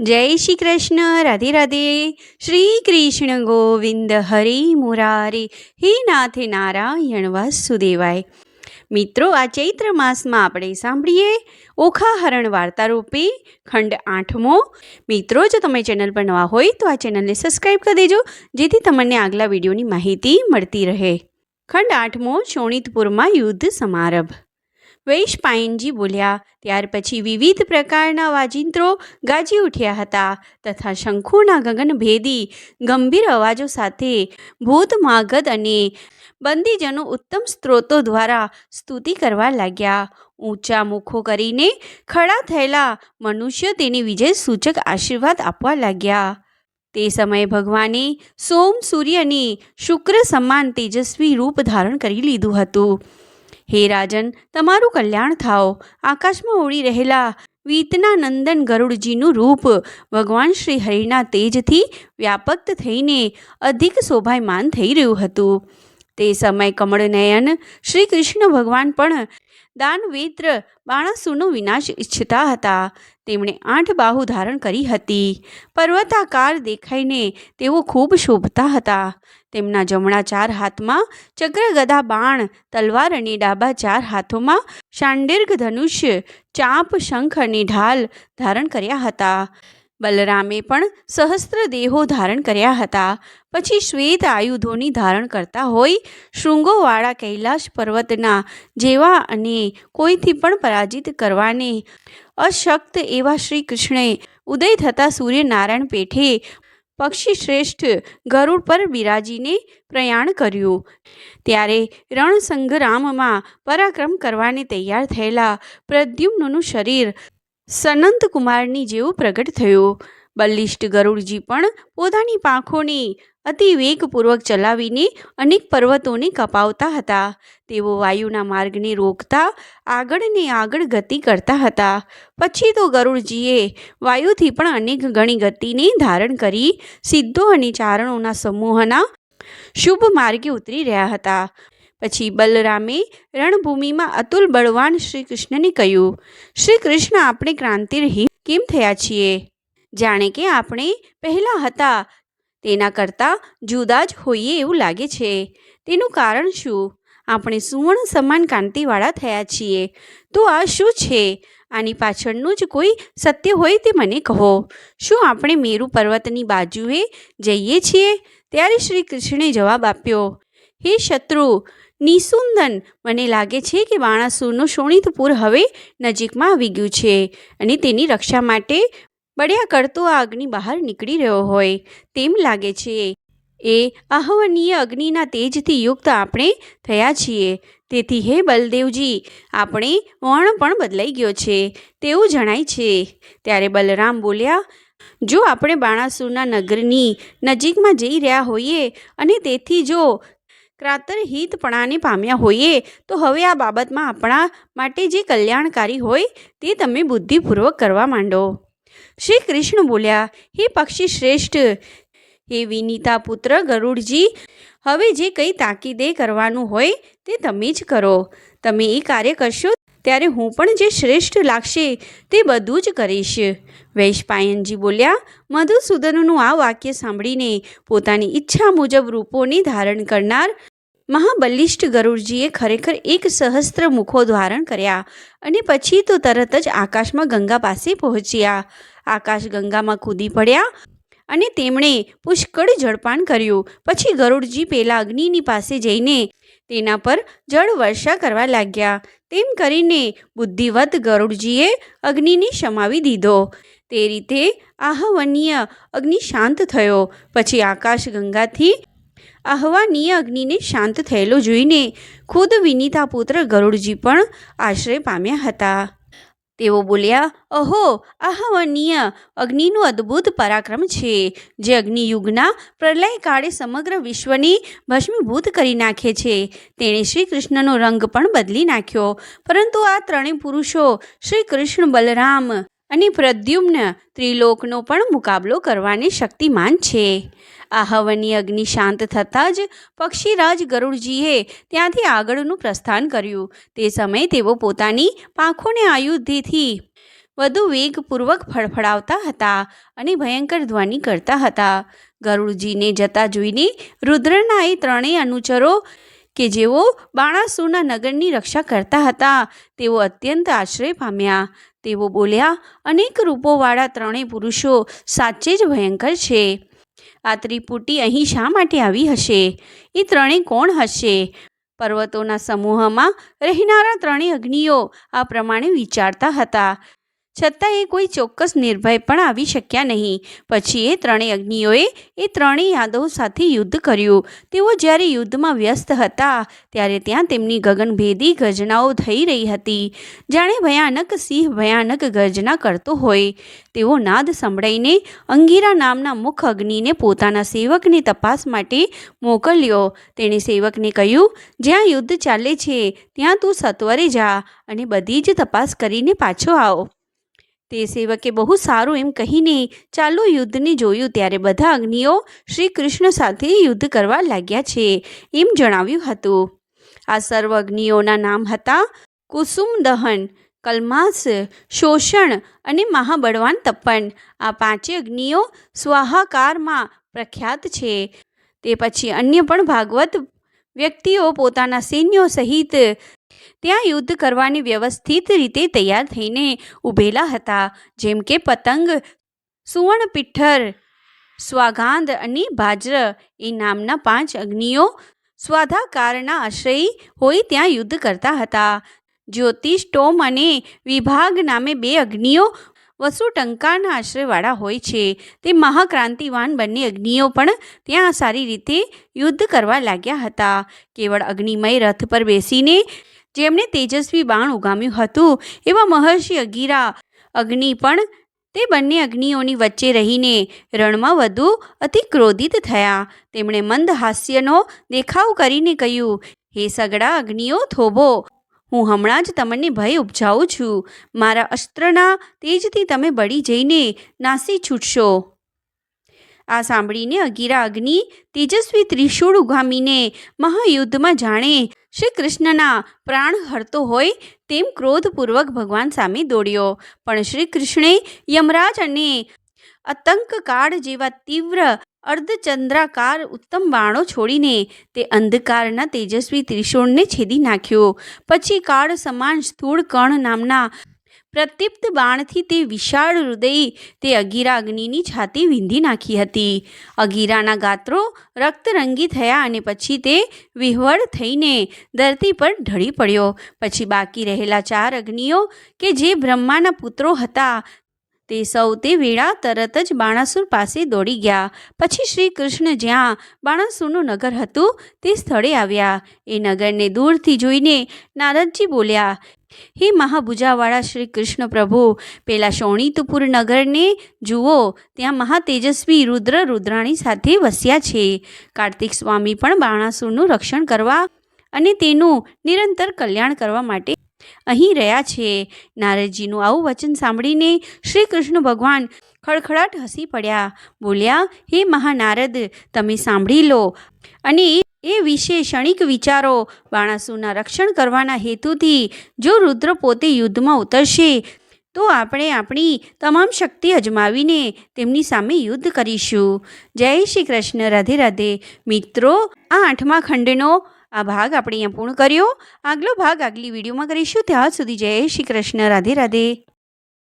जय श्री कृष्ण। राधे राधे। श्री कृष्ण गोविंद हरि मुरारे, हे नाथे नारायण वासुदेवाय। મિત્રો, આ ચૈત્ર માસમાં આપણે સાંભળીએ ઓખાહરણ વાર્તા રૂપે ખંડ 8મો। મિત્રો, જો તમે ચેનલ પર નવા હોય તો આ ચેનલને સબસ્ક્રાઈબ કરી દેજો, જેથી તમને આગલા વિડીયોની માહિતી મળતી રહે। ખંડ 8મો, શોણિતપુરમાં યુદ્ધ સમારંભ। વૈશંપાયનજી બોલ્યા, ત્યાર પછી વિવિધ પ્રકારના વાજિંત્રો ગાજી ઉઠ્યા હતા તથા શંખોના ગગનભેદી ગંભીર અવાજો સાથે ભૂત માગધ અને બંદીજનો ઉત્તમ સ્ત્રોતો દ્વારા સ્તુતિ કરવા લાગ્યા। ઊંચા મુખો કરીને ખડા થયેલા મનુષ્ય તેની વિજય સૂચક આશીર્વાદ આપવા લાગ્યા। તે સમયે ભગવાને સોમ, સૂર્ય અને શુક્ર સમાન તેજસ્વી રૂપ ધારણ કરી લીધું હતું। હે રાજન, તમારું કલ્યાણ થાઓ। આકાશમાં ઉડી રહેલા વીતના નંદન ગરુડજીનું રૂપ ભગવાન શ્રી હરિના તેજથી વ્યાપક થઈને અધિક શોભાયમાન થઈ રહ્યું હતું। તે સમય કમળનયન શ્રી કૃષ્ણ ભગવાન પણ દાનવેત્ર બાણાસુરનો વિનાશ ઈચ્છતા હતા। તેમણે 8 બાહુ ધારણ કરી હતી। પર્વતાકાર દેખાઈને તેઓ ખૂબ શોભતા હતા। તેમના જમણા 4 હાથમાં ચક્ર, ગદા, બાણ, તલવાર અને ડાબા 4 હાથોમાં શાંડિર્ઘ, ધનુષ્ય, ચાપ, શંખ અને ઢાલ ધારણ કર્યા હતા। બલરામે પણ સહસ્ત્ર દેહો ધારણ કર્યા હતા। પછી શ્વેત આયુધોની ધારણ કરતા હોય શૃંગોવાળા કૈલાશ પર્વતના જેવા અને કોઈથી પણ પરાજિત કરવાને અશક્ત એવા શ્રી કૃષ્ણે ઉદય થતાં સૂર્યનારાયણ પેઠે પક્ષી શ્રેષ્ઠ ગરુડ પર બિરાજીને પ્રયાણ કર્યું। ત્યારે રણસંગ્રામમાં પરાક્રમ કરવાને તૈયાર થયેલા પ્રદ્યુમ્નનું શરીર સનંત કુમારની જેવું પ્રગટ થયું। બલિષ્ઠ ગરુડજી પણ પોતાની પાંખોને અતિ વેગપૂર્વક ચલાવીને અનેક પર્વતોને કપાવતા હતા। તેઓ વાયુના માર્ગને રોકતા આગળ ને આગળ ગતિ કરતા હતા। પછી તો ગરુડજીએ વાયુથી પણ અનેક ગણી ગતિને ધારણ કરી સિદ્ધો અને ચારણોના સમૂહના શુભ માર્ગે ઉતરી રહ્યા હતા। પછી બલરામે રણભૂમિમાં અતુલ બળવાન શ્રી કૃષ્ણને કહ્યું, શ્રી કૃષ્ણ, આપણે ક્રાંતિરહિત કેમ થયા છીએ? જાણે કે આપણે પહેલાં હતા તેના કરતાં જુદા જ હોઈએ એવું લાગે છે। તેનું કારણ શું? આપણે સુવર્ણ સમાન કાંતિવાળા થયા છીએ, તો આ શું છે? આની પાછળનું જ કોઈ સત્ય હોય તે મને કહો। શું આપણે મેરુ પર્વતની બાજુએ જઈએ છીએ? ત્યારે શ્રી કૃષ્ણે જવાબ આપ્યો, હે શત્રુ નિસુંદન, મને લાગે છે કે બાણાસુરનું શોણિતપુર હવે નજીકમાં આવી ગયું છે અને તેની રક્ષા માટે બળ્યા કરતો આ અગ્નિ બહાર નીકળી રહ્યો હોય તેમ લાગે છે। એ આહ્વનીય અગ્નિના તેજથી યુક્ત આપણે થયા છીએ। તેથી હે બલદેવજી, આપણે વર્ણ પણ બદલાઈ ગયો છે તેવું જણાય છે। ત્યારે બલરામ બોલ્યા, જો આપણે બાણાસુરના નગરની નજીકમાં જઈ રહ્યા હોઈએ અને તેથી જો ક્રાંતિરહિતપણાને પામ્યા હોઈએ તો હવે આ બાબતમાં આપણા માટે જે કલ્યાણકારી હોય તે તમે બુદ્ધિપૂર્વક કરવા માંડો। શ્રી કૃષ્ણ બોલ્યા, હે પક્ષી શ્રેષ્ઠ, હે વિનીતા પુત્ર ગરુડજી, હવે જે કંઈ તાકીદે કરવાનું હોય તે તમે જ કરો। તમે એ કાર્ય કરશો ત્યારે હું પણ જે શ્રેષ્ઠ લાગશે તે બધું જ કરીશ। વૈશંપાયનજી બોલ્યા, મધુસૂદનનું આ વાક્ય સાંભળીને પોતાની ઈચ્છા મુજબ રૂપોને ધારણ કરનાર મહાબલિષ્ઠ ગરુડજીએ ખરેખર 1 સહસ્ત્ર મુખો ધારણ કર્યા અને પછી તો તરત જ આકાશમાં ગંગા પાસે પહોંચ્યા। આકાશ ગંગામાં કૂદી પડ્યા અને તેમણે પુષ્કળ જળપાન કર્યું। પછી ગરુડજી પેલા અગ્નિની પાસે જઈને તેના પર જળ વર્ષા કરવા લાગ્યા। તેમ કરીને બુદ્ધિવત ગરુડજીએ અગ્નિને શમાવી દીધો। તે રીતે આહ્વનીય અગ્નિ શાંત થયો। પછી આકાશ ગંગાથી આહ્વનીય અગ્નિને શાંત થયેલો જોઈને ખુદ વિનીતા પુત્ર ગરુડજી પણ આશ્ચર્ય પામ્યા હતા। તેઓ બોલ્યા, અહો, આહ્વનીય અગ્નિનું અદ્ભુત પરાક્રમ છે, જે અગ્નિયુગના પ્રલય કાળે સમગ્ર વિશ્વને ભસ્મીભૂત કરી નાખે છે। તેણે શ્રી કૃષ્ણનો રંગ પણ બદલી નાખ્યો। પરંતુ આ ત્રણેય પુરુષો શ્રી કૃષ્ણ, બલરામ અને પ્રદ્યુમ્ન ત્રિલોકનો પણ મુકાબલો કરવાને શક્તિમાન છે। આહ્વનીય અગ્નિ શાંત થતાં જ પક્ષીરાજ ગરુડજીએ ત્યાંથી આગળનું પ્રસ્થાન કર્યું। તે સમયે તેઓ પોતાની પાંખોને આયુધથી વધુ વેગપૂર્વક ફડફડાવતા હતા અને ભયંકર ધ્વનિ કરતા હતા. ગરુડજીને જતા જોઈને રુદ્રના એ ત્રણેય અનુચરો કે જેઓ બાણાસુરના નગરની રક્ષા કરતા હતા તેઓ અત્યંત આશ્ચર્ય પામ્યા. તેઓ બોલ્યા, અનેક રૂપોવાળા ત્રણેય પુરુષો સાચે જ ભયંકર છે. આ ત્રિપુટી અહીં શા માટે આવી હશે? એ ત્રણેય કોણ હશે? પર્વતોના સમૂહમાં રહેનારા ત્રણેય અગ્નિઓ આ પ્રમાણે વિચારતા હતા, છતાં એ કોઈ ચોક્કસ નિર્ભય પણ આવી શક્યા નહીં. પછી એ ત્રણેય અગ્નિઓએ એ ત્રણેય યાદવો સાથે યુદ્ધ કર્યું. તેઓ જ્યારે યુદ્ધમાં વ્યસ્ત હતા ત્યારે ત્યાં તેમની ગગનભેદી ગર્જનાઓ થઈ રહી હતી, જાણે ભયાનક સિંહ ભયાનક ગર્જના કરતો હોય. તેવો નાદ સંભળાઈને અંગીરા નામના મુખ અગ્નિને પોતાના સેવકને તપાસ માટે મોકલ્યો. તેણે સેવકને કહ્યું, જ્યાં યુદ્ધ ચાલે છે ત્યાં તું સત્વરે જા અને બધી જ તપાસ કરીને પાછો આવ. તે સેવકે બહુ સારું એમ કહીને ચાલુ યુદ્ધને જોયું ત્યારે બધા અગ્નિઓ શ્રી કૃષ્ણ સાથે યુદ્ધ કરવા લાગ્યા છે એમ જણાવ્યું હતું. આ સર્વ અગ્નિઓના નામ હતા કુસુમ દહન, કલ્માસ, શોષણ અને મહાબળવાન તપન. આ પાંચે અગ્નિઓ સ્વાહાકારમાં પ્રખ્યાત છે. તે પછી અન્ય પણ ભાગવત વ્યક્તિઓ પોતાના સૈન્યો સહિત ત્યાં યુદ્ધ કરવાની વ્યવસ્થિત રીતે તૈયાર થઈને ઊભેલા હતા, જેમ કે પતંગ, સુવર્ણ પિઠ્ઠર, સ્વાગાંધ અને ભાજ્ર એ નામના 5 અગ્નિઓ સ્વાધાકારના આશ્રયી હોઈ ત્યાં યુદ્ધ કરતા હતા. જ્યોતિષ, ટોમ અને વિભાગ નામે 2 અગ્નિઓ વસુટંકાના આશ્રયવાળા હોય છે. તે મહાક્રાંતિવાન બંને અગ્નિઓ પણ ત્યાં સારી રીતે યુદ્ધ કરવા લાગ્યા હતા. કેવળ અગ્નિમય રથ પર બેસીને જેમણે તેજસ્વી બાણ ઉગામ્યું હતું એવા મહર્ષિ અંગીરા અગ્નિ પણ તે બંને અગ્નિઓની વચ્ચે રહીને રણમાં વધુ અતિ ક્રોધિત થયા. તેમણે મંદ હાસ્યનો દેખાવ કરીને કહ્યું, હે સગડા અગ્નિઓ થોભો, હું હમણાં જ તમને ભય ઉપજાવું છું. મારા અસ્ત્રના તેજથી તમે બળી જઈને નાસી છૂટશો. આ સાંભળીને અંગીરા અગ્નિ તેજસ્વી ત્રિશૂળ ઉગામીને મહાયુદ્ધમાં જાણે શ્રી કૃષ્ણના પ્રાણ હરતો હોય તેમ ક્રોધપૂર્વક ભગવાન સામે દોડ્યો. પણ શ્રી કૃષ્ણે યમરાજ અને આતંકકાળ જેવા તીવ્ર અર્ધચંદ્રાકાર ઉત્તમ બાણો છોડીને તે અંધકારના તેજસ્વી ત્રિશૂળને છેદી નાખ્યો. પછી કાળ સમાન સ્થૂળ કર્ણ નામના પ્રદીપ્ત બાણથી તે વિશાળ હૃદયી તે અંગીરા અગ્નિની છાતી વીંધી નાખી હતી. અંગીરાના ગાત્રો રક્તરંગી થયા અને પછી તે વિહ્વળ થઈને ધરતી પર ઢળી પડ્યો. પછી બાકી રહેલા 4 અગ્નિઓ કે જે બ્રહ્માના પુત્રો હતા તે સૌ તે વેળા તરત જ બાણાસુર પાસે દોડી ગયા. પછી શ્રી કૃષ્ણ જ્યાં બાણાસુરનું નગર હતું તે સ્થળે આવ્યા. એ નગરને દૂરથી જોઈને નારદજી બોલ્યા, હે મહાભુજાવાળા શ્રી કૃષ્ણ પ્રભુ, પેલા શોણિતપુર નગરને જુઓ, ત્યાં મહાતેજસ્વી રુદ્રાણી સાથે વસ્યા છે. કાર્તિક સ્વામી પણ બાણાસુરનું રક્ષણ કરવા અને તેનું નિરંતર કલ્યાણ કરવા માટે અહીં રહ્યા છે. નારદજીનું આવું વચન સાંભળીને શ્રી કૃષ્ણ ભગવાન ખડખડાટ હસી પડ્યા. બોલ્યા, હે મહાનારદ, તમે સાંભળી લો અને એ વિશે ક્ષણિક વિચારો. બાણાસુરના રક્ષણ કરવાના હેતુથી જો રુદ્ર પોતે યુદ્ધમાં ઉતરશે તો આપણે આપણી તમામ શક્તિ અજમાવીને તેમની સામે યુદ્ધ કરીશું. જય શ્રી કૃષ્ણ. રાધે રાધે. મિત્રો, આ 8મા ખંડનો આ ભાગ આપણે અહીંયા પૂર્ણ કર્યો. આગલો ભાગ આગલી વિડીયોમાં કરીશું. ત્યાં સુધી જય શ્રી કૃષ્ણ. રાધે રાધે.